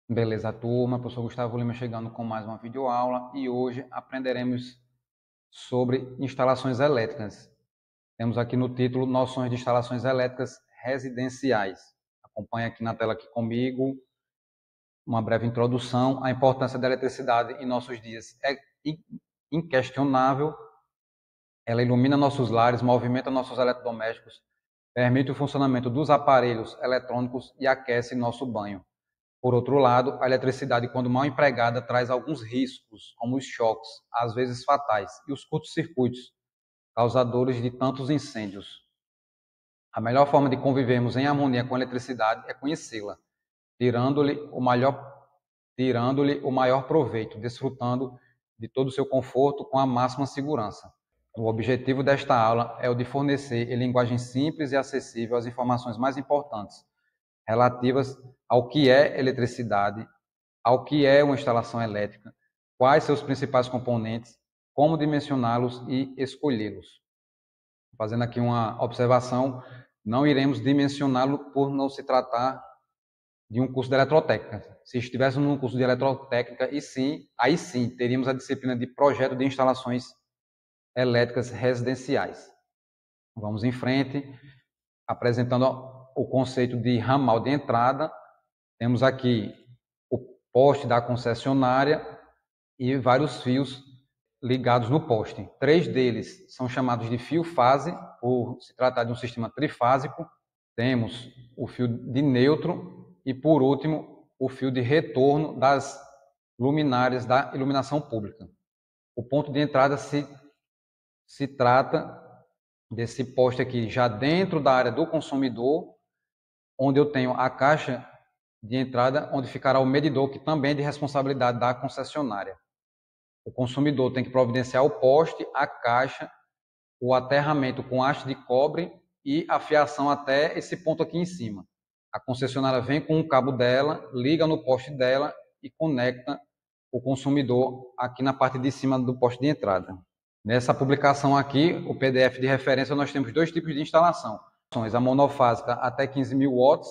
Beleza, turma, professor Gustavo Lima chegando com mais uma videoaula e hoje aprenderemos sobre instalações elétricas. Temos aqui no título Noções de instalações elétricas residenciais. Acompanhe aqui na tela aqui comigo uma breve introdução. A importância da eletricidade em nossos dias é inquestionável. Ela ilumina nossos lares, movimenta nossos eletrodomésticos, permite o funcionamento dos aparelhos eletrônicos e aquece nosso banho. Por outro lado, a eletricidade, quando mal empregada, traz alguns riscos, como os choques, às vezes fatais, e os curtos-circuitos, causadores de tantos incêndios. A melhor forma de convivermos em harmonia com a eletricidade é conhecê-la, tirando-lhe o maior proveito, desfrutando de todo o seu conforto com a máxima segurança. O objetivo desta aula é o de fornecer, em linguagem simples e acessível, as informações mais importantes relativas ao que é eletricidade, ao que é uma instalação elétrica, quais seus principais componentes, como dimensioná-los e escolhê-los. Fazendo aqui uma observação, não iremos dimensioná-lo por não se tratar de um curso de eletrotécnica. Se estivéssemos num curso de eletrotécnica, aí sim, teríamos a disciplina de projeto de instalações elétricas residenciais. Vamos em frente, apresentando o conceito de ramal de entrada. Temos aqui o poste da concessionária e vários fios ligados no poste. 3 deles são chamados de fio-fase, por se tratar de um sistema trifásico. Temos o fio de neutro e, por último, o fio de retorno das luminárias da iluminação pública. O ponto de entrada se trata desse poste aqui, já dentro da área do consumidor, onde eu tenho a caixa de entrada, onde ficará o medidor, que também é de responsabilidade da concessionária. O consumidor tem que providenciar o poste, a caixa, o aterramento com haste de cobre e a fiação até esse ponto aqui em cima. A concessionária vem com o cabo dela, liga no poste dela e conecta o consumidor aqui na parte de cima do poste de entrada. Nessa publicação aqui, o PDF de referência, nós temos 2 tipos de instalação. A monofásica até 15.000 watts,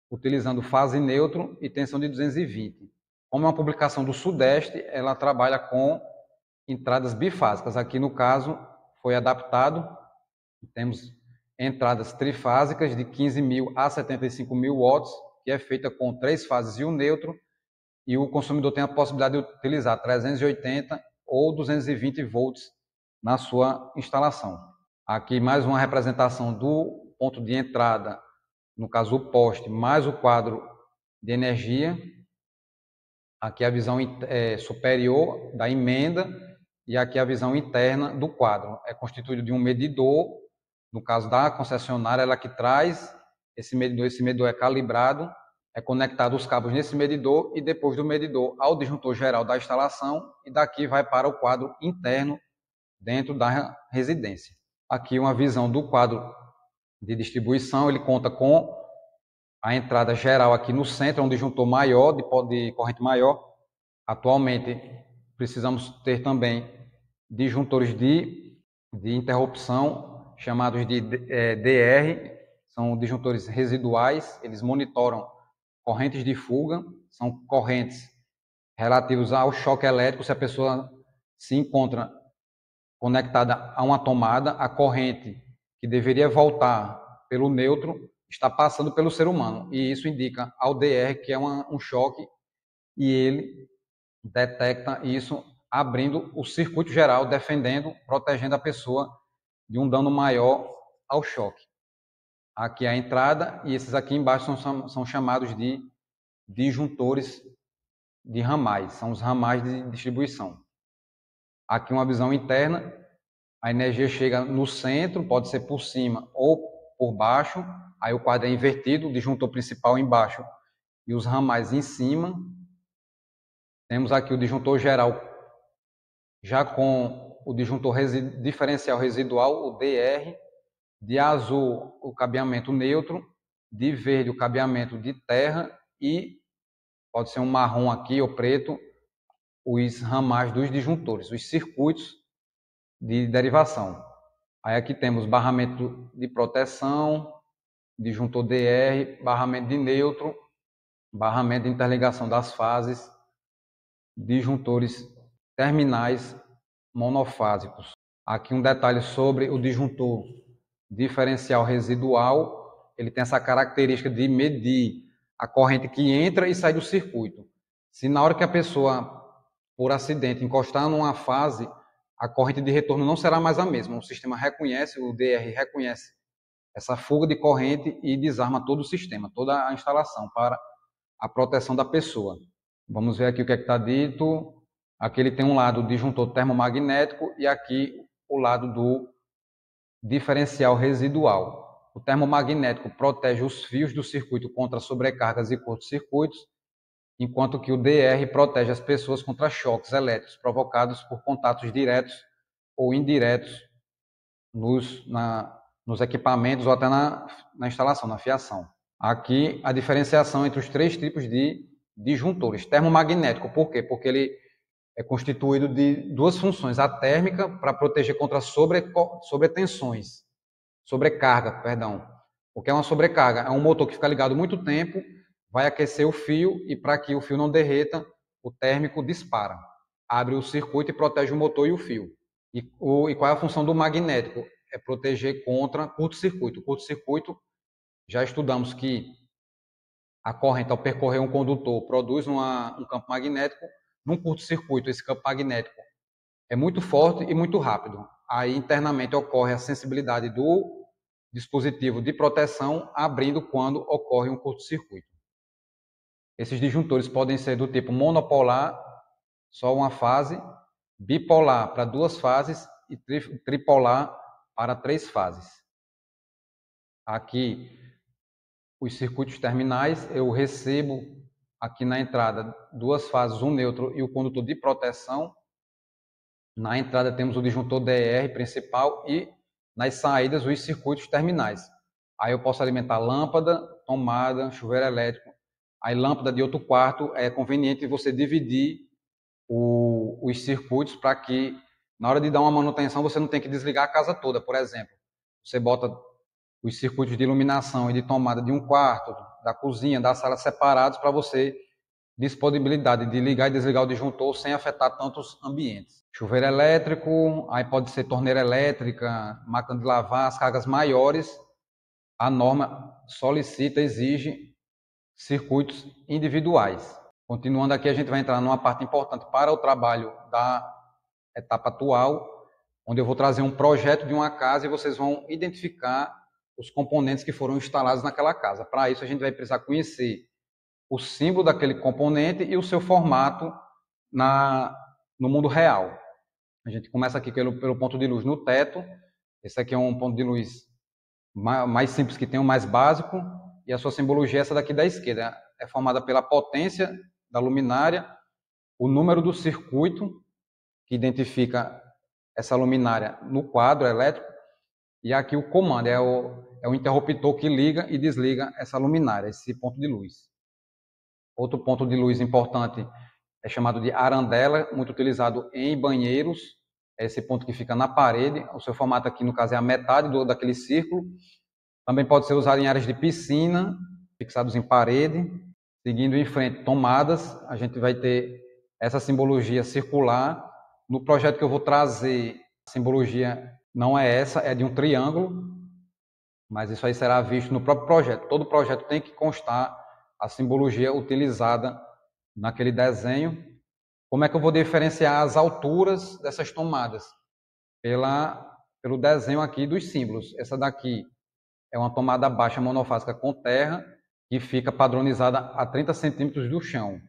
utilizando fase neutro e tensão de 220. Como é uma publicação do Sudeste, ela trabalha com entradas bifásicas. Aqui, no caso, foi adaptado. Temos entradas trifásicas de 15.000 a 75.000 watts, que é feita com 3 fases e um neutro, e o consumidor tem a possibilidade de utilizar 380 ou 220 volts na sua instalação. Aqui mais uma representação do ponto de entrada, no caso o poste, mais o quadro de energia. Aqui a visão superior da emenda e aqui a visão interna do quadro. É constituído de um medidor, no caso da concessionária, ela que traz esse medidor é calibrado, é conectado os cabos nesse medidor e depois do medidor ao disjuntor geral da instalação e daqui vai para o quadro interno dentro da residência. Aqui uma visão do quadro de distribuição, ele conta com a entrada geral aqui no centro, é um disjuntor maior, de corrente maior. Atualmente, precisamos ter também disjuntores de interrupção, chamados de DR, são disjuntores residuais, eles monitoram correntes de fuga, são correntes relativas ao choque elétrico. Se a pessoa se encontra conectada a uma tomada, a corrente que deveria voltar pelo neutro está passando pelo ser humano, e isso indica ao DR que é um choque, e ele detecta isso abrindo o circuito geral, defendendo, protegendo a pessoa de um dano maior ao choque. Aqui é a entrada, e esses aqui embaixo são chamados de disjuntores de ramais, são os ramais de distribuição. Aqui uma visão interna, a energia chega no centro, pode ser por cima ou por baixo, aí o quadro é invertido, o disjuntor principal embaixo e os ramais em cima. Temos aqui o disjuntor geral, já com o disjuntor diferencial residual, o DR, de azul o cabeamento neutro, de verde o cabeamento de terra e pode ser um marrom aqui ou preto, os ramais dos disjuntores, os circuitos de derivação. Aí aqui temos barramento de proteção, disjuntor DR, barramento de neutro, barramento de interligação das fases, disjuntores terminais monofásicos. Aqui um detalhe sobre o disjuntor diferencial residual, ele tem essa característica de medir a corrente que entra e sai do circuito. Se na hora que a pessoa, por acidente, encostar numa fase, a corrente de retorno não será mais a mesma. O sistema reconhece, o DR reconhece essa fuga de corrente e desarma todo o sistema, toda a instalação para a proteção da pessoa. Vamos ver aqui o que é que está dito. Aqui ele tem um lado disjuntor termomagnético e aqui o lado do diferencial residual. O termomagnético protege os fios do circuito contra sobrecargas e curtos-circuitos, enquanto que o DR protege as pessoas contra choques elétricos provocados por contatos diretos ou indiretos nos equipamentos ou até na instalação, na fiação. Aqui a diferenciação entre os três tipos de disjuntores. Termomagnético, por quê? Porque ele é constituído de duas funções. A térmica, para proteger contra sobretensões, sobrecarga, perdão. O que é uma sobrecarga? É um motor que fica ligado muito tempo, vai aquecer o fio e para que o fio não derreta, o térmico dispara. Abre o circuito e protege o motor e o fio. E qual é a função do magnético? É proteger contra curto-circuito. Curto-circuito, já estudamos que a corrente, ao percorrer um condutor, produz um campo magnético. Num curto-circuito, esse campo magnético é muito forte e muito rápido. Aí, internamente, ocorre a sensibilidade do dispositivo de proteção abrindo quando ocorre um curto-circuito. Esses disjuntores podem ser do tipo monopolar, só uma fase, bipolar para duas fases e tripolar para três fases. Aqui, os circuitos terminais, eu recebo aqui na entrada duas fases, um neutro e o condutor de proteção. Na entrada temos o disjuntor DR principal e nas saídas os circuitos terminais. Aí eu posso alimentar lâmpada, tomada, chuveiro elétrico. Aí lâmpada de outro quarto, é conveniente você dividir os circuitos para que na hora de dar uma manutenção você não tenha que desligar a casa toda, por exemplo. Você bota os circuitos de iluminação e de tomada de um quarto, da cozinha, da sala separados para você disponibilidade de ligar e desligar o disjuntor sem afetar tantos ambientes. Chuveiro elétrico, aí pode ser torneira elétrica, máquina de lavar, as cargas maiores, a norma solicita, exige circuitos individuais. Continuando aqui, a gente vai entrar numa parte importante para o trabalho da etapa atual, onde eu vou trazer um projeto de uma casa e vocês vão identificar os componentes que foram instalados naquela casa. Para isso, a gente vai precisar conhecer o símbolo daquele componente e o seu formato no mundo real. A gente começa aqui pelo ponto de luz no teto. Esse aqui é um ponto de luz mais simples que tem, o mais básico. E a sua simbologia é essa daqui da esquerda. É formada pela potência da luminária, o número do circuito, que identifica essa luminária no quadro elétrico, e aqui o comando, é o interruptor que liga e desliga essa luminária, esse ponto de luz. Outro ponto de luz importante é chamado de arandela, muito utilizado em banheiros. É esse ponto que fica na parede. O seu formato aqui, no caso, é a metade daquele círculo. Também pode ser usado em áreas de piscina, fixados em parede. Seguindo em frente, tomadas. A gente vai ter essa simbologia circular. No projeto que eu vou trazer, a simbologia não é essa, é de um triângulo. Mas isso aí será visto no próprio projeto. Todo projeto tem que constar a simbologia utilizada naquele desenho. Como é que eu vou diferenciar as alturas dessas tomadas? Pelo desenho aqui dos símbolos. Essa daqui é uma tomada baixa monofásica com terra, que fica padronizada a 30 centímetros do chão.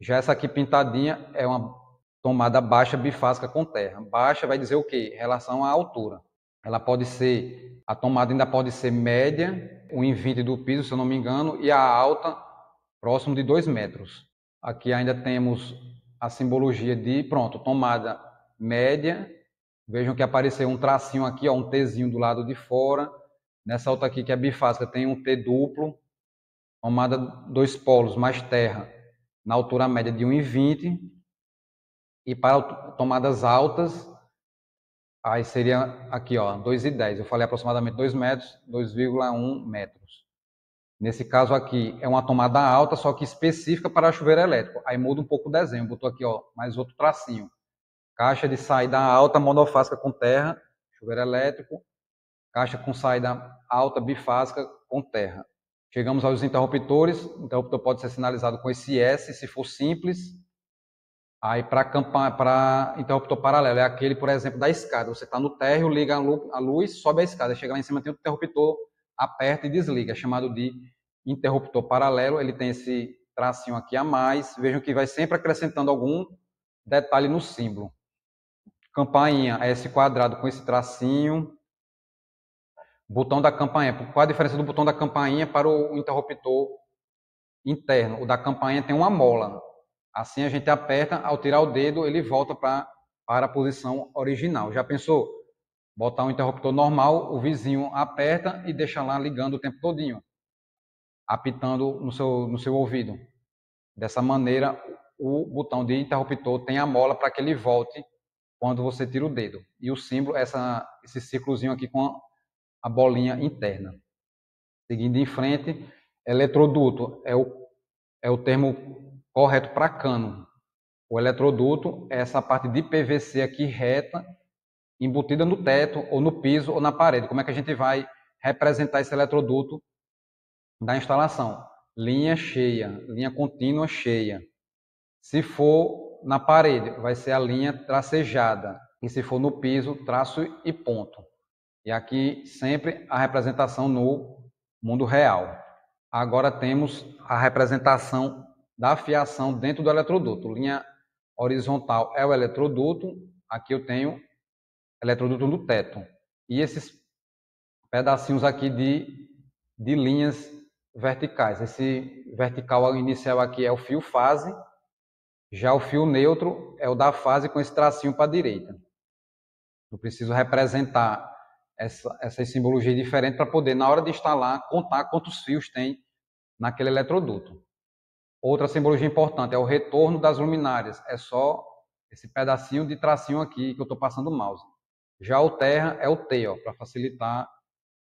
Já essa aqui pintadinha é uma tomada baixa bifásica com terra. Baixa vai dizer o quê? Em relação à altura. A tomada ainda pode ser média, 1,20 do piso, se eu não me engano, e a alta próximo de 2 metros. Aqui ainda temos a simbologia de, tomada média. Vejam que apareceu um tracinho aqui, ó, um Tzinho do lado de fora. Nessa outra aqui, que é bifásica, tem um T duplo. Tomada 2 polos mais terra, na altura média de 1,20. E para tomadas altas, aí seria aqui, ó, 2,10. Eu falei aproximadamente 2 metros, 2,1 metros. Nesse caso aqui, é uma tomada alta, só que específica para chuveiro elétrico. Aí muda um pouco o desenho. Botou aqui, ó, mais outro tracinho. Caixa de saída alta, monofásica com terra, chuveiro elétrico. Caixa com saída alta, bifásica com terra. Chegamos aos interruptores. O interruptor pode ser sinalizado com esse S, se for simples. Aí, para interruptor paralelo, é aquele, por exemplo, da escada. Você está no térreo, liga a luz, sobe a escada. Chega lá em cima, tem outro interruptor, aperta e desliga. É chamado de interruptor paralelo. Ele tem esse tracinho aqui a mais. Vejam que vai sempre acrescentando algum detalhe no símbolo. Campainha é esse quadrado com esse tracinho. Botão da campainha. Qual a diferença do botão da campainha para o interruptor interno? O da campainha tem uma mola. Assim a gente aperta, ao tirar o dedo, ele volta para a posição original. Já pensou? Botar um interruptor normal, o vizinho aperta e deixa lá ligando o tempo todinho, apitando no seu ouvido. Dessa maneira, o botão de interruptor tem a mola para que ele volte quando você tira o dedo. E o símbolo é esse círculozinho aqui com a bolinha interna. Seguindo em frente, eletroduto é o termo correto para cano. O eletroduto é essa parte de PVC aqui reta, embutida no teto, ou no piso, ou na parede. Como é que a gente vai representar esse eletroduto da instalação? Linha cheia, linha contínua cheia. Se for na parede, vai ser a linha tracejada. E se for no piso, traço e ponto. E aqui sempre a representação no mundo real. Agora temos a representação da fiação dentro do eletroduto. Linha horizontal é o eletroduto. Aqui eu tenho eletroduto no teto. E esses pedacinhos aqui de linhas verticais. Esse vertical inicial aqui é o fio fase. Já o fio neutro é o da fase com esse tracinho para a direita. Eu preciso representar essa simbologia diferente para poder, na hora de instalar, contar quantos fios tem naquele eletroduto. Outra simbologia importante é o retorno das luminárias. É só esse pedacinho de tracinho aqui que eu estou passando o mouse. Já o terra é o T, para facilitar,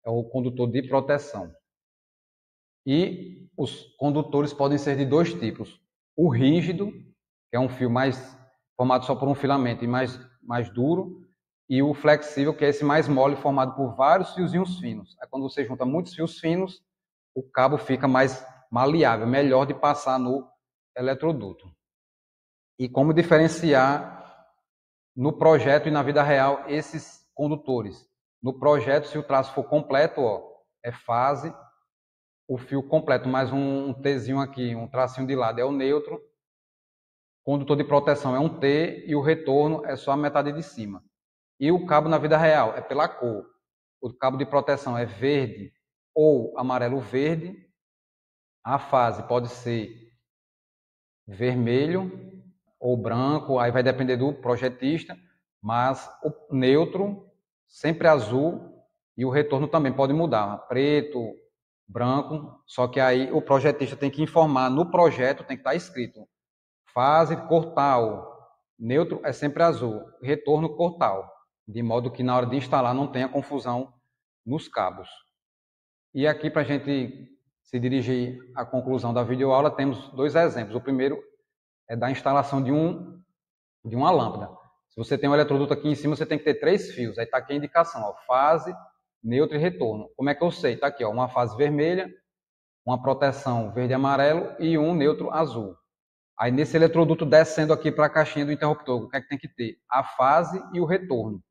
é o condutor de proteção. E os condutores podem ser de dois tipos. O rígido, que é um fio mais formado só por um filamento e mais duro, e o flexível, que é esse mais mole, formado por vários fiozinhos finos. É quando você junta muitos fios finos, o cabo fica mais maleável, melhor de passar no eletroduto. E como diferenciar no projeto e na vida real esses condutores? No projeto, se o traço for completo, é fase, o fio completo, mais um Tzinho aqui, um tracinho de lado é o neutro, condutor de proteção é um T e o retorno é só a metade de cima. E o cabo na vida real é pela cor. O cabo de proteção é verde ou amarelo-verde. A fase pode ser vermelho ou branco, aí vai depender do projetista, mas o neutro sempre azul e o retorno também pode mudar, preto, branco, só que aí o projetista tem que informar no projeto, tem que estar escrito fase cor tal, neutro é sempre azul, retorno cor tal, de modo que na hora de instalar não tenha confusão nos cabos. E aqui, para a gente se dirigir à conclusão da videoaula, temos dois exemplos. O primeiro é da instalação de uma lâmpada. Se você tem um eletroduto aqui em cima, você tem que ter 3 fios. Aí está aqui a indicação, fase, neutro e retorno. Como é que eu sei? Está aqui, uma fase vermelha, uma proteção verde e amarelo e um neutro azul. Aí nesse eletroduto descendo aqui para a caixinha do interruptor, o que é que tem que ter? A fase e o retorno.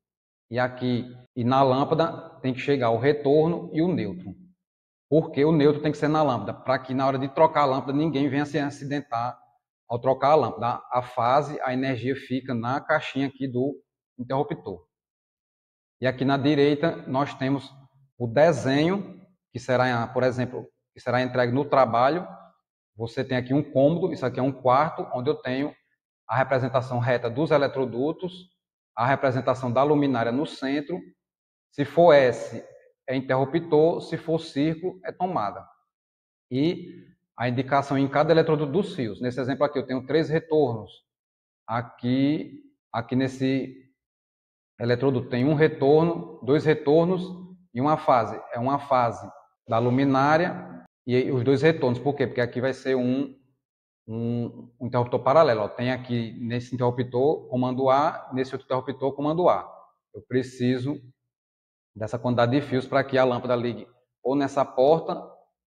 E na lâmpada tem que chegar o retorno e o neutro. Porque o neutro tem que ser na lâmpada, para que na hora de trocar a lâmpada ninguém venha se acidentar ao trocar a lâmpada. A fase, a energia fica na caixinha aqui do interruptor. E aqui na direita nós temos o desenho, que será, por exemplo, que será entregue no trabalho. Você tem aqui um cômodo, isso aqui é um quarto, onde eu tenho a representação reta dos eletrodutos, a representação da luminária no centro. Se for S, é interruptor, se for círculo, é tomada. E a indicação em cada eletroduto dos fios. Nesse exemplo aqui eu tenho 3 retornos. Aqui nesse eletroduto tem um retorno, 2 retornos e uma fase. É uma fase da luminária e os dois retornos. Por quê? Porque aqui vai ser um interruptor paralelo. Ó. Tem aqui nesse interruptor comando A, nesse outro interruptor comando A. Eu preciso dessa quantidade de fios para que a lâmpada ligue ou nessa porta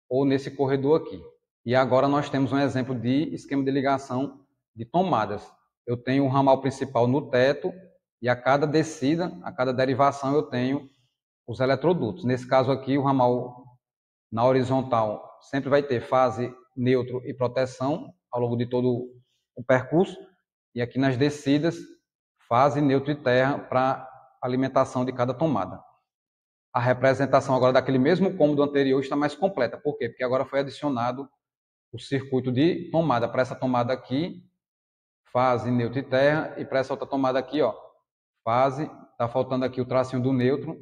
ou nesse corredor aqui. E agora nós temos um exemplo de esquema de ligação de tomadas. Eu tenho o ramal principal no teto e a cada descida, a cada derivação eu tenho os eletrodutos. Nesse caso aqui, o ramal na horizontal sempre vai ter fase, neutro e proteção ao longo de todo o percurso. E aqui nas descidas, fase, neutro e terra para alimentação de cada tomada. A representação agora daquele mesmo cômodo anterior está mais completa. Por quê? Porque agora foi adicionado o circuito de tomada. Para essa tomada aqui, fase, neutro e terra. E para essa outra tomada aqui, ó, fase, está faltando aqui o tracinho do neutro,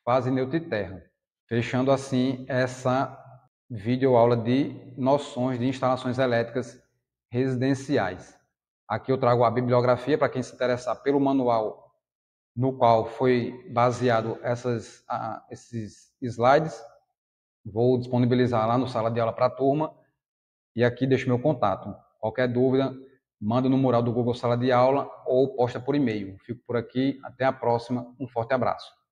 fase, neutro e terra. Fechando assim essa videoaula de noções de instalações elétricas residenciais. Aqui eu trago a bibliografia para quem se interessar pelo manual no qual foi baseado esses slides. Vou disponibilizar lá no Sala de Aula para a turma. E aqui deixo meu contato. Qualquer dúvida, manda no mural do Google Sala de Aula ou posta por e-mail. Fico por aqui. Até a próxima. Um forte abraço.